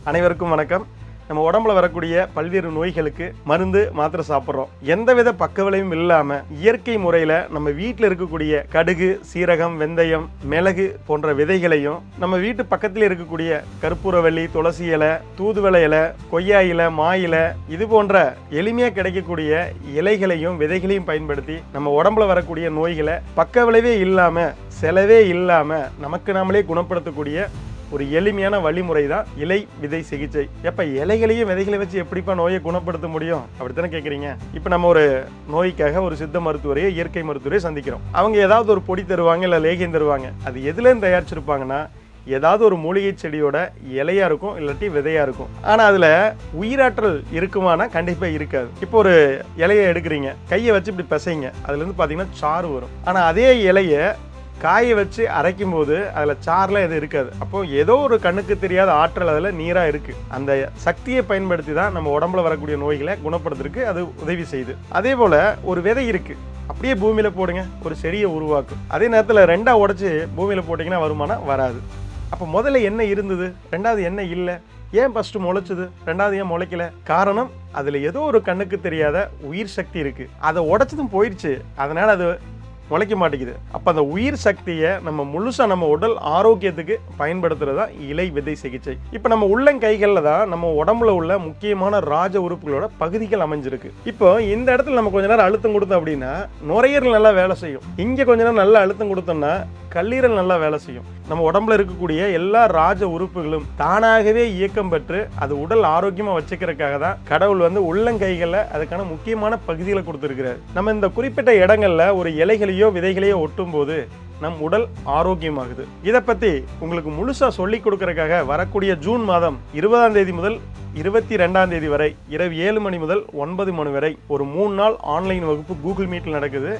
அனைவருக்கும் வணக்கம். நம்ம உடம்புல வரக்கூடிய பல்வேறு நோய்களுக்கு மருந்து மாத்திரை சாப்பிட்றோம். எந்தவித பக்க விளைவும் இல்லாமல் இயற்கை முறையில் நம்ம வீட்டில் இருக்கக்கூடிய கடுகு, சீரகம், வெந்தயம், மிளகு போன்ற விதைகளையும் நம்ம வீட்டு பக்கத்தில் இருக்கக்கூடிய கற்பூரவள்ளி, துளசி இலை, தூதுவளை இலை, கொய்யா இலை, மா இலை இது போன்ற எளிமையாக கிடைக்கக்கூடிய இலைகளையும் விதைகளையும் பயன்படுத்தி நம்ம உடம்புல வரக்கூடிய நோய்களை பக்க விளைவே இல்லாமல் செலவே இல்லாமல் நமக்கு நாமளே குணப்படுத்தக்கூடிய ஒரு எளிமையான வழிமுறை தான் இலை விதை சிகிச்சை. எப்ப இலைகளையும் விதைகளை வச்சு எப்படிப்பா நோயை குணப்படுத்த முடியும் அப்படித்தானே கேட்குறீங்க. இப்போ நம்ம ஒரு நோய்க்காக ஒரு சித்த மருத்துவரையோ இயற்கை மருத்துவரையோ சந்திக்கிறோம். அவங்க ஏதாவது ஒரு பொடி தருவாங்க, இல்லை லேகியம் தருவாங்க. அது எதுலேருந்து தயாரிச்சிருப்பாங்கன்னா ஏதாவது ஒரு மூலிகை செடியோட இலையா இருக்கும், இல்லாட்டி விதையா இருக்கும். ஆனா அதுல உயிராற்றல் இருக்குமானா கண்டிப்பா இருக்காது. இப்போ ஒரு இலையை எடுக்கிறீங்க, கையை வச்சு இப்படி பிசைங்க, அதுல இருந்து பாத்தீங்கன்னா சாறு வரும். ஆனா அதே இலையை காய வச்சு அரைக்கும் போது அதில் சாரில் எதுவும் இருக்காது. அப்போ ஏதோ ஒரு கண்ணுக்கு தெரியாத ஆற்றல் அதில் நீராக இருக்குது. அந்த சக்தியை பயன்படுத்தி தான் நம்ம உடம்புல வரக்கூடிய நோய்களை குணப்படுத்துறதுக்கு அது உதவி செய்யுது. அதே போல் ஒரு விதை இருக்குது, அப்படியே பூமியில் போடுங்க, ஒரு செடியை உருவாக்கும். அதே நேரத்தில் ரெண்டாக உடச்சி பூமியில் போட்டிங்கன்னா வருமானம் வராது. அப்போ முதல்ல என்ன இருந்தது, ரெண்டாவது என்ன இல்லை, ஏன் ஃபஸ்ட்டு முளைச்சது, ரெண்டாவது ஏன் முளைக்கல? காரணம் அதில் ஏதோ ஒரு கண்ணுக்கு தெரியாத உயிர் சக்தி இருக்குது. அதை உடச்சதும் போயிடுச்சு, அதனால் அது முளைக்க மாட்டேங்குது. அப்போ அந்த உயிர் சக்தியை நம்ம முழுசாக நம்ம உடல் ஆரோக்கியத்துக்கு பயன்படுத்துறது தான் இலை விதை சிகிச்சை. இப்போ நம்ம உள்ளங்கைகளில் தான் நம்ம உடம்புல உள்ள முக்கியமான ராஜ உறுப்புகளோட பகுதிகள் அமைஞ்சிருக்கு. இப்போ இந்த இடத்துல நம்ம கொஞ்ச நேரம் அழுத்தம் கொடுத்தோம் அப்படின்னா நுரையீரல் நல்லா வேலை செய்யும். இங்கே கொஞ்ச நேரம் நல்லா அழுத்தம் கொடுத்தோம்னா கல்லீரல் நல்லா வேலை செய்யும். நம்ம உடம்புல இருக்கக்கூடிய எல்லா ராஜ உறுப்புகளும் தானாகவே இயக்கம் பெற்று அது உடல் ஆரோக்கியமா வச்சுக்கிறதுக்காக தான் கடவுள் உள்ளங்கைகளில் அதுக்கான முக்கியமான பகுதிகளை கொடுத்துருக்கிறார். நம்ம இந்த குறிப்பிட்ட இடங்கள்ல ஒரு இலைகளையோ விதைகளையோ ஒட்டும் போது நம் உடல் ஆரோக்கியமாகுது. இதை பத்தி உங்களுக்கு முழுசா சொல்லி கொடுக்கறதுக்காக வரக்கூடிய ஜூன் மாதம் 20ஆம் தேதி முதல் 22ஆம் தேதி வரை இரவு 7 மணி முதல் 9 மணி வரை ஒரு 3 நாள் ஆன்லைன் வகுப்பு கூகுள் மீட்டில் நடக்குது.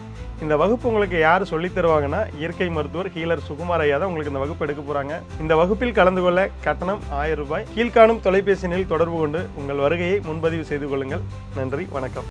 இந்த வகுப்பு உங்களுக்கு யார் சொல்லித் தருவாங்கன்னா இயற்கை மருத்துவர் ஹீலர் சுகுமார் ஐயா தான் உங்களுக்கு இந்த வகுப்பு எடுக்க போறாங்க. இந்த வகுப்பில் கலந்து கொள்ள கட்டணம் 1000 ரூபாய். கீழ்காணும் தொலைபேசி எண்ணில் தொடர்பு கொண்டு உங்கள் வருகையை முன்பதிவு செய்து கொள்ளுங்கள். நன்றி, வணக்கம்.